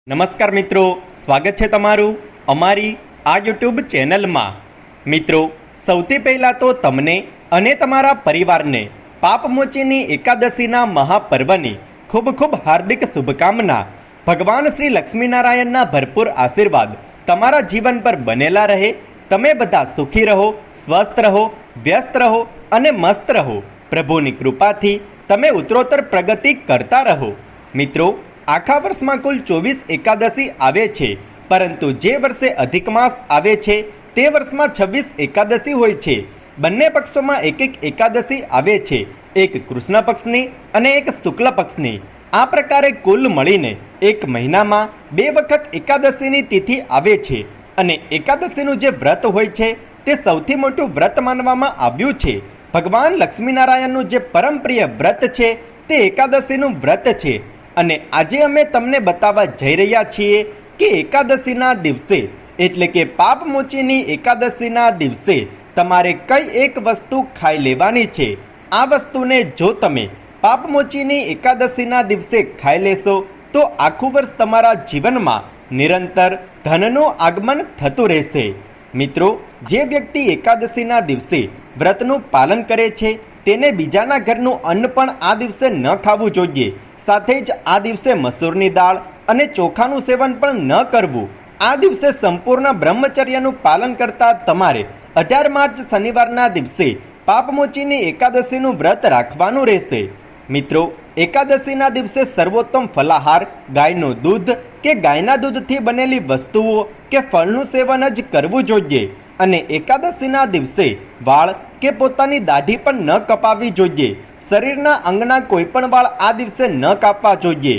નમસ્કાર મિત્રો, સ્વાગત છે તમારું અમારી આ યુટ્યુબ ચેનલમાં। મિત્રો, સૌથી પહેલાં તો તમને અને તમારા પરિવારને પાપમોચીની એકાદશીના મહાપર્વની ખૂબ ખૂબ હાર્દિક શુભકામના। ભગવાન શ્રી લક્ષ્મીનારાયણના ભરપૂર આશીર્વાદ તમારા જીવન પર બનેલા રહે। તમે બધા સુખી રહો, સ્વસ્થ રહો, વ્યસ્ત રહો અને મસ્ત રહો। પ્રભુની કૃપાથી તમે ઉત્તરોત્તર પ્રગતિ કરતા રહો। મિત્રો, આખા વર્ષમાં કુલ 24 એકાદશી આવે છે, પરંતુ જે વર્ષે અધિક માસ આવે છે તે વર્ષમાં 26 એકાદશી હોય છે। બંને પક્ષોમાં એક એક એકાદશી આવે છે, એક કૃષ્ણ પક્ષની અને એક શુક્લ પક્ષની। આ પ્રકારે કુલ મળીને એક મહિનામાં 2 વખત એકાદશીની તિથિ આવે છે અને એકાદશીનું જે વ્રત હોય છે તે સૌથી મોટું વ્રત માનવામાં આવ્યું છે। ભગવાન લક્ષ્મીનારાયણનું જે પરમ પ્રિય વ્રત છે તે એકાદશીનું વ્રત છે અને આજે અમે તમને બતાવવા જઈ રહ્યા છીએ કે એકાદશીના દિવસે એટલે કે પાપમોચીની એકાદશીના દિવસે તમારે કઈ એક વસ્તુ ખાઈ લેવાની છે। આ વસ્તુને જો તમે પાપમોચીની એકાદશીના દિવસે ખાઈ લેશો તો આખું વર્ષ તમારા જીવનમાં નિરંતર ધનનું આગમન થતું રહેશે। મિત્રો, જે વ્યક્તિ એકાદશીના દિવસે વ્રતનું પાલન કરે છે તેને બીજાના ઘરનું અન્ન પણ આ દિવસે ન ખાવું જોઈએ। સાથે જ આ દિવસે મસૂરની દાળ અને ચોખાનું સેવન પણ ન કરવું। આ દિવસે સંપૂર્ણ બ્રહ્મચર્યનું પાલન કરતા તમારે 18 માર્ચ શનિવારના દિવસે પાપમોચીની એકાદશીનું વ્રત રાખવાનું રહેશે। મિત્રો, એકાદશીના દિવસે સર્વોત્તમ ફલાહાર ગાયનું દૂધ કે ગાયના દૂધથી બનેલી વસ્તુઓ કે ફળનું સેવન જ કરવું જોઈએ અને એકાદશીના દિવસે વાળ કે પોતાની દાઢી પણ ન કપાવવી જોઈએ। શરીરના અંગના કોઈ પણ વાળ આ દિવસે ન કાપવા જોઈએ।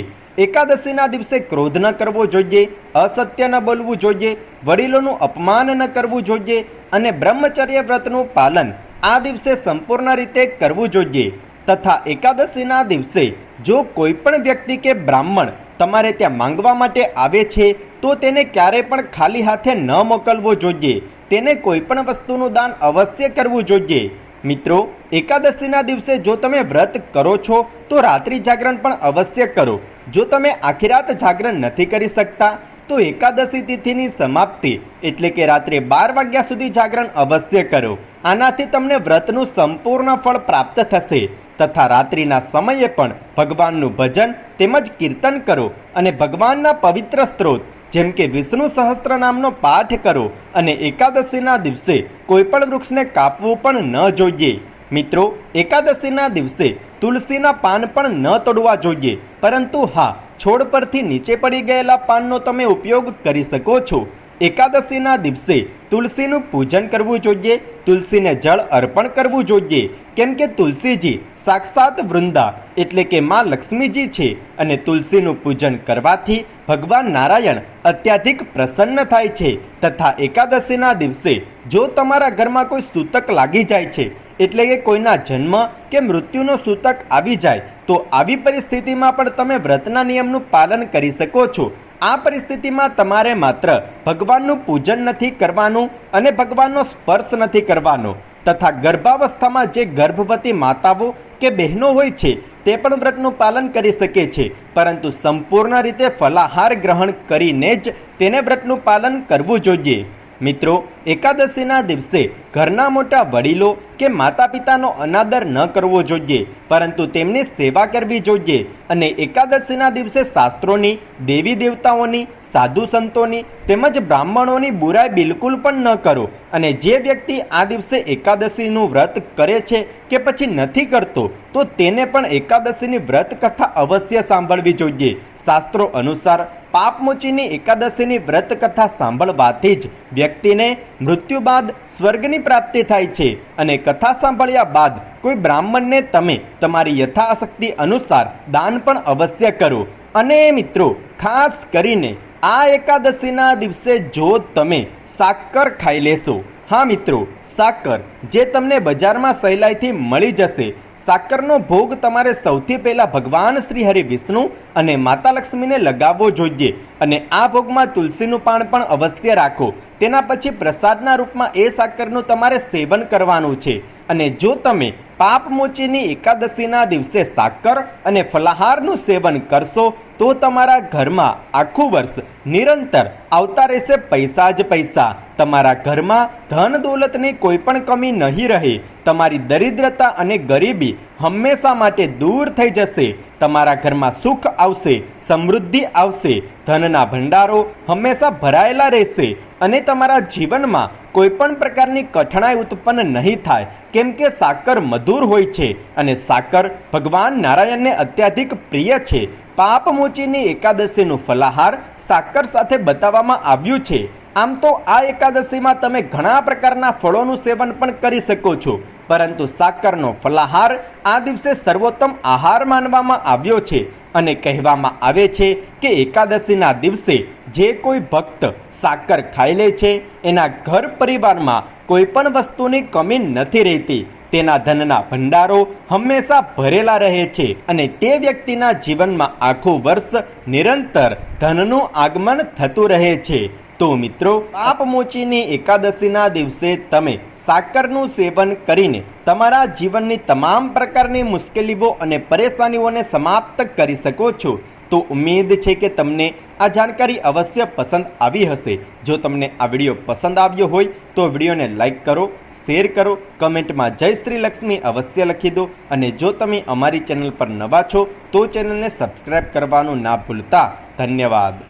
એકાદશીના દિવસે ક્રોધ ન કરવો જોઈએ, અસત્ય ન બોલવું જોઈએ, વડીલોનું અપમાન ન કરવું જોઈએ અને બ્રહ્મચર્ય વ્રતનું પાલન આ દિવસે સંપૂર્ણ રીતે કરવું જોઈએ। તથા એકાદશીના દિવસે જો કોઈ પણ વ્યક્તિ કે બ્રાહ્મણ તમારે ત્યાં માંગવા માટે આવે છે તો તેને ક્યારેય પણ ખાલી હાથે ન મોકલવો જોઈએ। તેને કોઈ પણ વસ્તુનું દાન અવશ્ય કરવું જોઈએ। મિત્રો, એકાદશીના દિવસે જો તમે વ્રત કરો છો તો રાત્રિ જાગરણ પણ અવશ્ય કરો। જો તમે આખી રાત જાગરણ નથી કરી શકતા તો એકાદશી તિથિની સમાપ્તિ એટલે કે રાત્રે 12 વાગ્યા સુધી જાગરણ અવશ્ય કરો। આનાથી તમને વ્રતનું સંપૂર્ણ ફળ પ્રાપ્ત થશે। તથા રાત્રિના સમયે પણ ભગવાનનું ભજન તેમજ કીર્તન કરો અને ભગવાનના પવિત્ર સ્ત્રોત જેમ કે વિષ્ણુ સહસ્ત્ર નામનો પાઠ કરો અને એકાદશીના દિવસે કોઈ પણ વૃક્ષને કાપવું પણ ન જોઈએ। મિત્રો, એકાદશીના દિવસે તુલસીના પાન પણ ન તોડવા જોઈએ, પરંતુ હા, છોડ પરથી નીચે પડી ગયેલા પાનનો તમે ઉપયોગ કરી શકો છો। એકાદશીના દિવસે તુલસીનું પૂજન કરવું જોઈએ, તુલસીને જળ અર્પણ કરવું જોઈએ, કેમ કે તુલસીજી સાક્ષાત વૃંદા એટલે કે માં લક્ષ્મીજી છે અને તુલસીનું પૂજન કરવાથી ભગવાન નારાયણ અત્યાધિક પ્રસન્ન થાય છે। તથા એકાદશીના દિવસે જો તમારા ઘરમાં કોઈ સૂતક લાગી જાય છે એટલે કે કોઈના જન્મ કે મૃત્યુનો સૂતક આવી જાય તો આવી પરિસ્થિતિમાં પણ તમે વ્રતના નિયમનું પાલન કરી શકો છો। આ પરિસ્થિતિમાં તમારે માત્ર ભગવાનનું પૂજન નથી કરવાનું અને ભગવાનનો સ્પર્શ નથી કરવાનો। તથા ગર્ભાવસ્થામાં જે ગર્ભવતી માતાઓ કે બહેનો હોય છે તે પણ વ્રતનું પાલન કરી શકે છે, પરંતુ સંપૂર્ણ રીતે ફલાહાર ગ્રહણ કરીને જ તેને વ્રતનું પાલન કરવું જોઈએ। મિત્રો, એકાદશીના દિવસે ઘરના મોટા વડીલો કે માતા પિતાનો અનાદર ન કરવો જોઈએ, પરંતુ તેમની સેવા કરવી જોઈએ અને એકાદશીના દિવસે શાસ્ત્રોની, દેવી દેવતાઓની, સાધુ સંતોની તેમજ બ્રાહ્મણોની બુરાઈ બિલકુલ પણ ન કરો। અને જે વ્યક્તિ આ દિવસે એકાદશીનું વ્રત કરે છે કે પછી નથી કરતો તો તેને પણ એકાદશીની વ્રત કથા અવશ્ય સાંભળવી જોઈએ। શાસ્ત્રો અનુસાર પાપમોચીની એકાદશીની વ્રત કથા સાંભળવાથી જ વ્યક્તિને મૃત્યુ બાદ સ્વર્ગની પ્રાપ્તિ થાય છે અને કથા સાંભળ્યા બાદ કોઈ બ્રાહ્મણને તમે તમારી યથાશક્તિ અનુસાર દાન પણ અવશ્ય કરો। અને મિત્રો, ખાસ કરીને આ એકાદશીના દિવસે જો તમે સાકર ખાઈ લેશો, હા મિત્રો, સાકર જે તમને બજારમાં સહેલાઈથી મળી જશે, સાકરનો ભોગ તમારે સૌથી પહેલાં ભગવાન શ્રી હરિ વિષ્ણુ અને માતા લક્ષ્મીને લગાવવો જોઈએ અને આ ભોગમાં તુલસીનું પાન પણ અવશ્ય રાખો। તેના પછી પ્રસાદના રૂપમાં એ સાકરનું તમારે સેવન કરવાનું છે। અને જો તમે પાપમોચીની એકાદશીના દિવસે સાકર અને ફલાહારનું સેવન કરશો તો તમારા ઘરમાં આખું વર્ષ નિરંતર આવતા રહેશે પૈસા જ પૈસા. તમારા ઘરમાં ધન દોલતની કોઈ પણ કમી નહીં રહે. તમારી દરિદ્રતા અને ગરીબી હંમેશા માટે દૂર થઈ જશે. તમારા ઘરમાં સુખ આવશે, સમૃદ્ધિ આવશે, ધનના ભંડારો હંમેશા ભરાયેલા રહેશે અને તમારા જીવનમાં કોઈ પણ પ્રકારની કઠણાઈ ઉત્પન્ન નહીં થાય, કેમ કે સાકર મધુર હોય છે અને સાકર ભગવાન નારાયણને અત્યાધિક પ્રિય છે. પાપમોચીની એકાદશીનું ફલાહાર સાકર સાથે બતાવવામાં આવ્યું છે. આમ તો આ એકાદશીમાં તમે ઘણા પ્રકારના ફળોનું સેવન પણ કરી શકો છો, પરંતુ સાકરનો ફલાહાર આ દિવસે સર્વોત્તમ આહાર માનવામાં આવ્યો છે અને કહેવામાં આવે છે કે એકાદશીના દિવસે જે કોઈ ભક્ત સાકર ખાઈ લે છે એના ઘર પરિવારમાં કોઈ પણ વસ્તુની કમી નથી રહેતી. તેના ધનના ભંડારો હંમેશા ભરેલા રહે છે અને તે વ્યક્તિના જીવનમાં આખું વર્ષ નિરંતર ધનનું આગમન થતું રહે છે. તો મિત્રો, પાપમોચીની એકાદશીના દિવસે તમે સાકરનું સેવન કરીને તમારા જીવનની તમામ પ્રકારની મુશ્કેલીઓ અને પરેશાનીઓને સમાપ્ત કરી શકો છો. તો ઉમ્મીદ છે કે તમને આ જાણકારી અવશ્ય પસંદ આવી હશે. જો તમને આ વિડીયો પસંદ આવ્યો હોય તો વિડીયોને લાઈક કરો, શેર કરો, કમેન્ટમાં જય શ્રી લક્ષ્મી અવશ્ય લખી દો અને જો તમે અમારી ચેનલ પર નવા છો તો ચેનલને સબસ્ક્રાઈબ કરવાનું ના ભૂલતા. ધન્યવાદ.